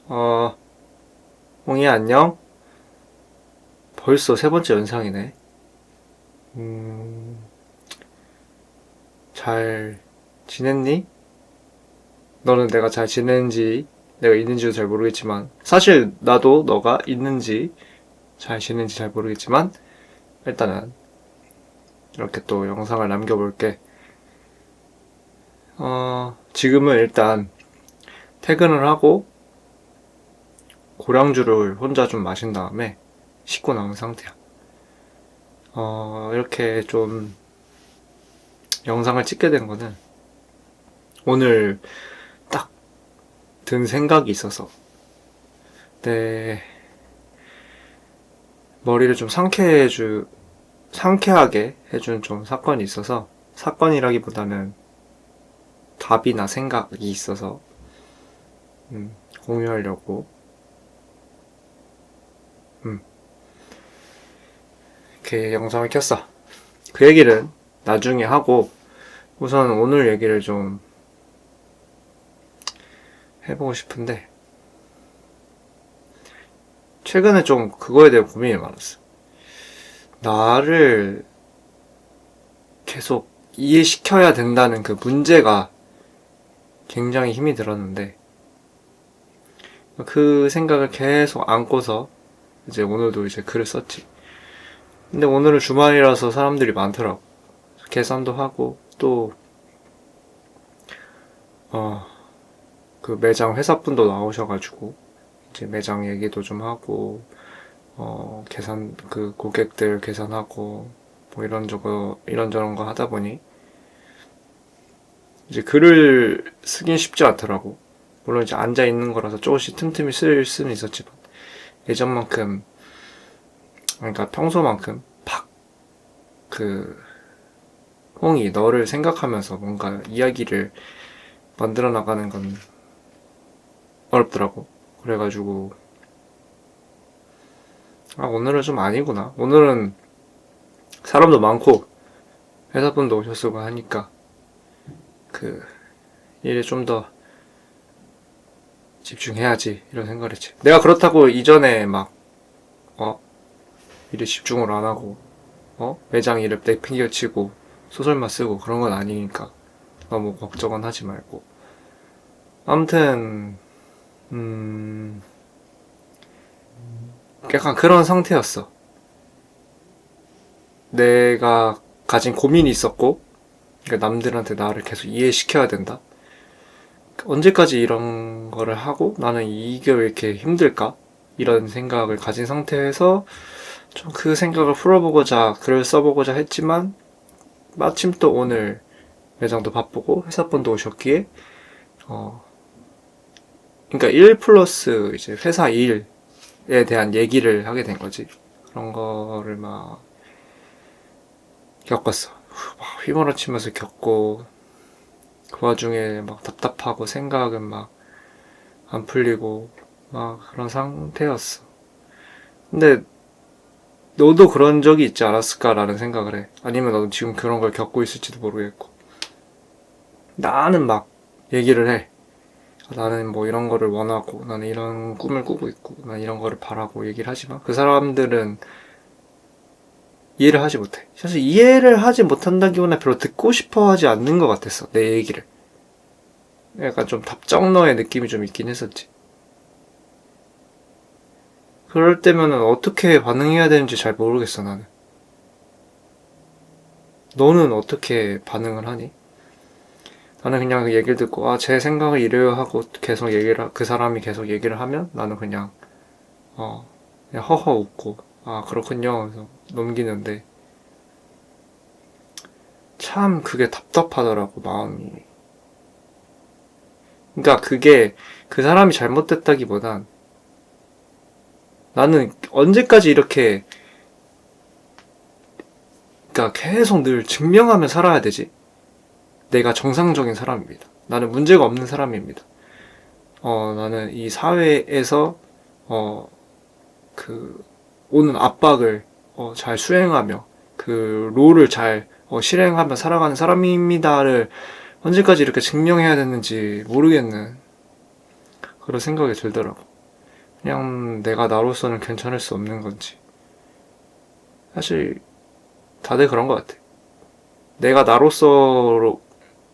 어, 홍이 안녕? 벌써 세 번째 연상이네. 음, 잘 지냈니? 너는 내가 잘 지내는지, 내가 있는지도 잘 모르겠지만, 사실 나도 너가 있는지, 잘 지내는지 잘 모르겠지만, 일단은 이렇게 또 영상을 남겨볼게. 지금은 일단 퇴근을 하고 고량주를 혼자 좀 마신 다음에 씻고 나온 상태야. 이렇게 좀 영상을 찍게 된 거는 오늘 딱 든 생각이 있어서 내 머리를 좀 상쾌하게 해준 좀 사건이 있어서, 사건이라기보다는 답이나 생각이 있어서 공유하려고 음, 이렇게 영상을 켰어. 그 얘기는 나중에 하고 우선 오늘 얘기를 좀 해보고 싶은데, 최근에 좀 그거에 대해 고민이 많았어. 나를 계속 이해시켜야 된다는 그 문제가 굉장히 힘이 들었는데, 그 생각을 계속 안고서 이제 오늘도 이제 글을 썼지. 근데 오늘은 주말이라서 사람들이 많더라고. 계산도 하고 또 그 매장 회사분도 나오셔가지고 이제 매장 얘기도 좀 하고, 계산, 그 고객들 계산하고 뭐 이런저런 거 하다 보니 이제 글을 쓰긴 쉽지 않더라고. 물론 이제 앉아 있는 거라서 조금씩 틈틈이 쓸 수는 있었지만, 예전만큼, 그러니까 평소만큼 그 홍이 너를 생각하면서 뭔가 이야기를 만들어 나가는 건 어렵더라고. 그래가지고 오늘은 좀 아니구나. 오늘은 사람도 많고 회사분도 오셨고 하니까 그 일에 좀 더 집중해야지 이런 생각을 했지. 내가 그렇다고 이전에 막 일에 집중을 안 하고 매장 일을 내팽개치고 소설만 쓰고 그런 건 아니니까 너무 걱정은 하지 말고. 아무튼 약간 그런 상태였어. 내가 가진 고민이 있었고, 그러니까 남들한테 나를 계속 이해시켜야 된다. 언제까지 이런 거를 하고 나는 이게 왜 이렇게 힘들까? 이런 생각을 가진 상태에서 좀 그 생각을 풀어보고자 글을 써보고자 했지만, 마침 또 오늘 매장도 바쁘고 회사분도 오셨기에 그러니까 일 플러스 이제 회사 일에 대한 얘기를 하게 된 거지. 그런 거를 막 겪었어. 막 휘몰아치면서 겪고, 그 와중에 막 답답하고 생각은 막 안 풀리고 막 그런 상태였어. 근데 너도 그런 적이 있지 않았을까라는 생각을 해. 아니면 너도 지금 그런 걸 겪고 있을지도 모르겠고. 나는 막 얘기를 해. 나는 뭐 이런 거를 원하고, 나는 이런 꿈을 꾸고 있고, 난 이런 거를 바라고 얘기를 하지만, 그 사람들은 이해를 하지 못해. 사실 이해를 하지 못한다기보다 별로 듣고 싶어 하지 않는 것 같았어, 내 얘기를. 약간 좀 답정너의 느낌이 좀 있긴 했었지. 그럴 때면은 어떻게 반응해야 되는지 잘 모르겠어, 나는. 너는 어떻게 반응을 하니? 나는 그냥 그 얘기를 듣고, 제 생각을 이래요 하고 계속 그 사람이 계속 얘기를 하면 나는 그냥 허허 웃고, 그렇군요. 그래서 넘기는데, 참 그게 답답하더라고, 마음이. 그러니까 그게 그 사람이 잘못됐다기보단 나는 언제까지 이렇게, 그러니까 계속 늘 증명하며 살아야 되지? 내가 정상적인 사람입니다. 나는 문제가 없는 사람입니다. 나는 이 사회에서 어, 그 오는 압박을 잘 수행하며 그 롤을 잘 실행하며 살아가는 사람입니다를 언제까지 이렇게 증명해야 되는지 모르겠는. 그런 생각이 들더라고. 그냥 내가 나로서는 괜찮을 수 없는 건지. 사실 다들 그런 것 같아. 내가 나로서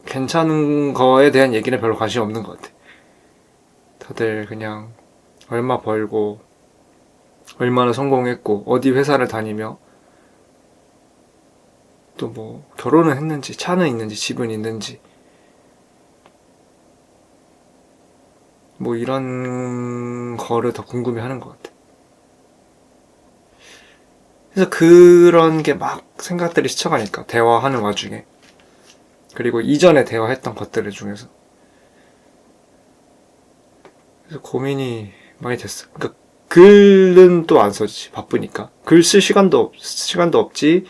괜찮은 거에 대한 얘기는 별로 관심 없는 것 같아. 다들 그냥 얼마 벌고 얼마나 성공했고 어디 회사를 다니며 또 뭐 결혼은 했는지 차는 있는지 집은 있는지 뭐 이런 거를 더 궁금해하는 것 같아. 그래서 그런 게 막 생각들이 스쳐가니까 대화하는 와중에 그리고 이전에 대화했던 것들 중에서 그래서 고민이 많이 됐어. 그러니까 글은 또 안 써지 바쁘니까 글 쓸 시간도 없지.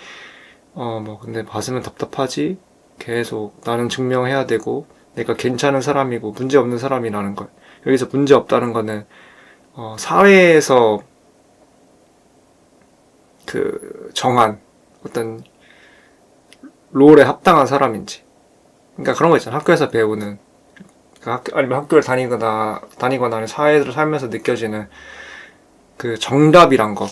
뭐 근데 받으면 답답하지. 계속 나는 증명해야 되고 내가 괜찮은 사람이고 문제 없는 사람이라는 걸. 여기서 문제 없다는 거는 사회에서 그 정한 어떤 롤에 합당한 사람인지. 그러니까 그런 거 있잖아. 학교에서 배우는 그러니까 아니면 학교를 다니거나 아니면 사회를 살면서 느껴지는 그 정답이란 거.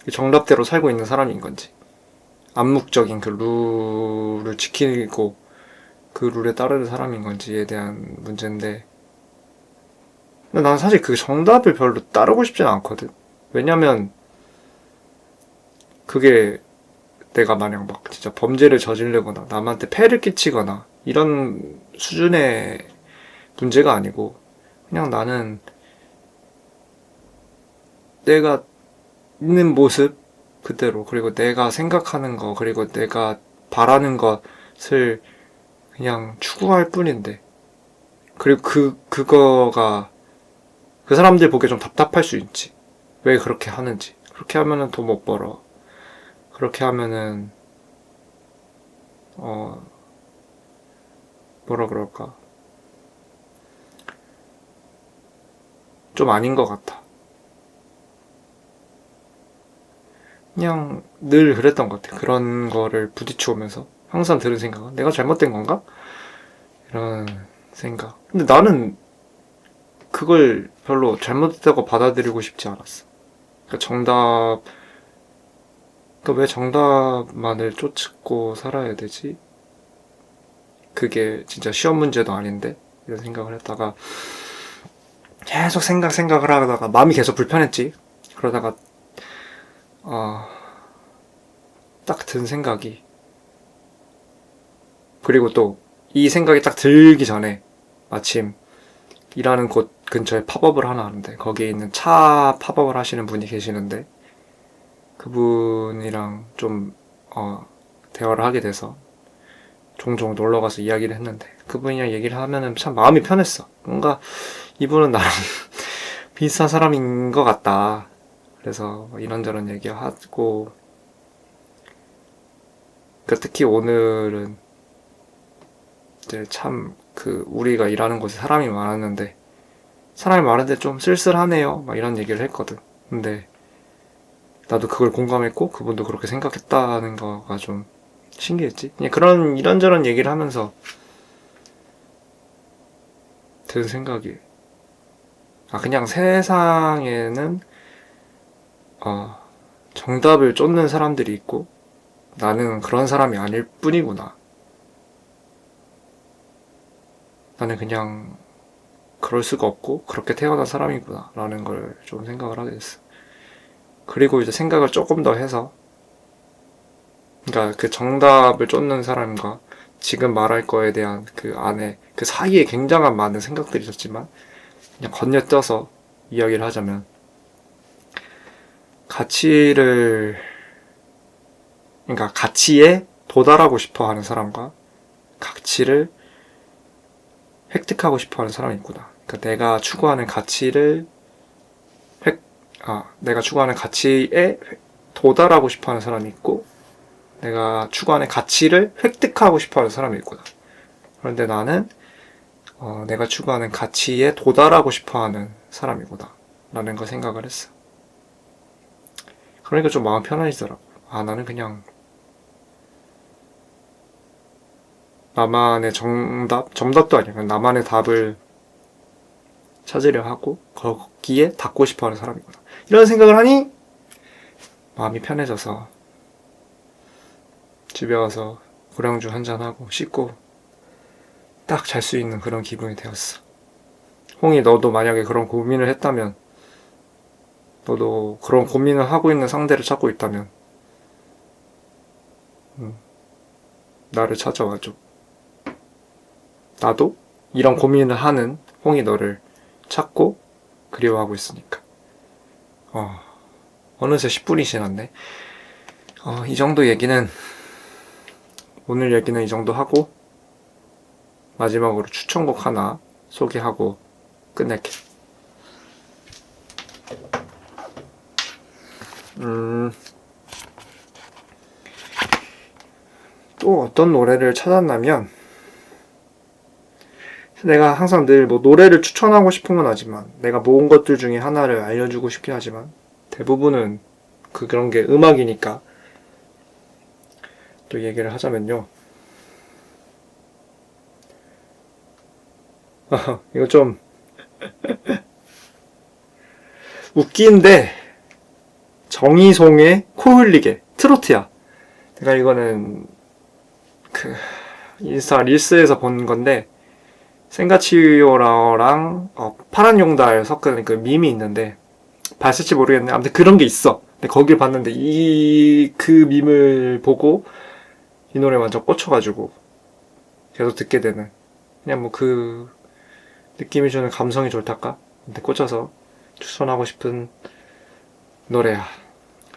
그 정답대로 살고 있는 사람인 건지. 암묵적인 그 룰을 지키고 그 룰에 따르는 사람인 건지에 대한 문제인데 근데 난 사실 그 정답을 별로 따르고 싶진 않거든. 왜냐면 그게 내가 만약 막 진짜 범죄를 저지르거나 남한테 폐를 끼치거나 이런 수준의 문제가 아니고 그냥 나는 내가 있는 모습 그대로 그리고 내가 생각하는 거 그리고 내가 바라는 것을 그냥 추구할 뿐인데 그리고 그거가 그 사람들 보기에 좀 답답할 수 있지. 왜 그렇게 하는지. 그렇게 하면은 돈 못 벌어. 그렇게 하면은 어 뭐라 그럴까 좀 아닌 것 같아. 그냥 늘 그랬던 것 같아. 그런 거를 부딪혀 오면서 항상 들은 생각은 내가 잘못된 건가? 이런 생각. 근데 나는 그걸 별로 잘못됐다고 받아들이고 싶지 않았어. 그러니까 그러니까 왜 정답만을 쫓고 살아야 되지? 그게 진짜 시험 문제도 아닌데 이런 생각을 했다가 계속 생각을 하다가 마음이 계속 불편했지. 그러다가 딱 든 생각이 그리고 또 이 생각이 딱 들기 전에 마침 일하는 곳 근처에 팝업을 하나 하는데 거기에 있는 차 팝업을 하시는 분이 계시는데 그분이랑 좀 대화를 하게 돼서 종종 놀러가서 이야기를 했는데 그분이랑 얘기를 하면은 참 마음이 편했어. 뭔가 이분은 나랑 비슷한 사람인 것 같다. 그래서 이런저런 얘기하고 그러니까 특히 오늘은 이제 참 그 우리가 일하는 곳에 사람이 많은데 좀 쓸쓸하네요. 막 이런 얘기를 했거든. 근데 나도 그걸 공감했고 그분도 그렇게 생각했다는 거가 좀 신기했지. 그냥 그런 이런저런 얘기를 하면서 든 생각이 그냥 세상에는 어, 정답을 쫓는 사람들이 있고 나는 그런 사람이 아닐 뿐이구나. 나는 그냥 그럴 수가 없고 그렇게 태어난 사람이구나 라는 걸 좀 생각을 하게 됐어. 그리고 이제 생각을 조금 더 해서 그러니까 그 정답을 쫓는 사람과 지금 말할 거에 대한 그 안에 그 사이에 굉장한 많은 생각들이 있었지만 그냥 건너뛰어서 이야기를 하자면 가치를 그러니까 가치에 도달하고 싶어 하는 사람과 가치를 획득하고 싶어 하는 사람이 있구나. 그러니까 내가 추구하는 가치에 도달하고 싶어 하는 사람이 있고 내가 추구하는 가치를 획득하고 싶어 하는 사람이 있구나. 그런데 나는 내가 추구하는 가치에 도달하고 싶어 하는 사람이구나. 라는 걸 생각을 했어. 그러니까 좀 마음 편해지더라고. 나는 그냥 나만의 정답도 아니야. 나만의 답을 찾으려 하고 거기에 닿고 싶어하는 사람이구나. 이런 생각을 하니 마음이 편해져서 집에 와서 고량주 한잔하고 씻고 딱 잘 수 있는 그런 기분이 되었어. 홍이 너도 만약에 그런 고민을 했다면, 너도 그런 고민을 하고 있는 상대를 찾고 있다면 나를 찾아와줘. 나도 이런 고민을 하는 홍이 너를 찾고 그리워하고 있으니까. 어느새 10분이 지났네. 이 정도 얘기는, 오늘 얘기는 이 정도 하고 마지막으로 추천곡 하나 소개하고 끝낼게. 또 어떤 노래를 찾았냐면, 내가 항상 늘 뭐 노래를 추천하고 싶은 건 하지만, 내가 모은 것들 중에 하나를 알려주고 싶긴 하지만, 대부분은 그런 게 음악이니까 또 얘기를 하자면요. 이거 좀 웃긴데, 정이송의 코 흘리게 트로트야. 내가 이거는 그 인스타 릴스에서 본 건데, 생가치오라랑 파란 용달 섞은 그 밈이 있는데, 봤을지 모르겠네. 아무튼 그런 게 있어. 근데 거길 봤는데 그 밈을 보고 이 노래 완전 꽂혀가지고 계속 듣게 되는, 그냥 뭐 그 느낌이 주는 감성이 좋달까? 근데 꽂혀서 추천하고 싶은 노래야.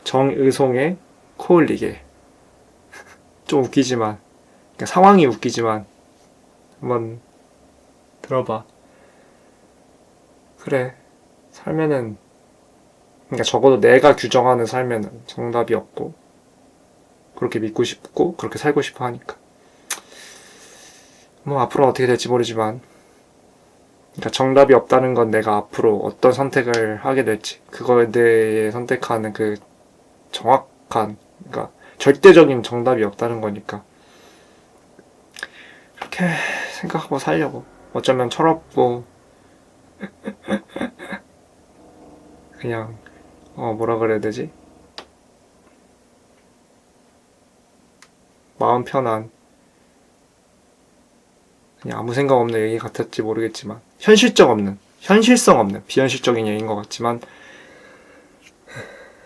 정의송의 코 흘리게. 좀 웃기지만, 그러니까 상황이 웃기지만 한번 들어봐. 그래, 살면은, 그러니까 적어도 내가 규정하는 삶에는 정답이 없고, 그렇게 믿고 싶고 그렇게 살고 싶어 하니까. 뭐 앞으로 어떻게 될지 모르지만, 그러니까 정답이 없다는 건 내가 앞으로 어떤 선택을 하게 될지, 그거에 대해 선택하는 그 정확한, 그러니까 절대적인 정답이 없다는 거니까 그렇게 생각하고 살려고. 어쩌면 철없고 그냥 뭐라 그래야 되지? 마음 편한, 그냥 아무 생각 없는 얘기 같았지 모르겠지만, 현실성 없는 비현실적인 얘기인 것 같지만,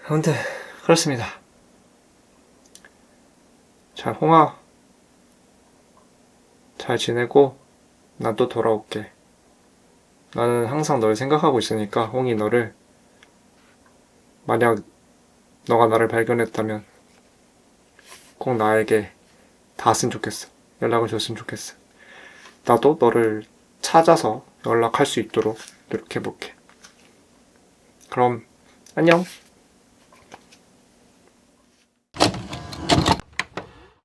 아무튼 그렇습니다. 잘, 홍아, 잘 지내고 난 또 돌아올게. 나는 항상 널 생각하고 있으니까, 홍이 너를, 만약 너가 나를 발견했다면 꼭 나에게 닿았으면 좋겠어. 연락을 줬으면 좋겠어. 나도 너를 찾아서 연락할 수 있도록 노력해볼게. 그럼 안녕.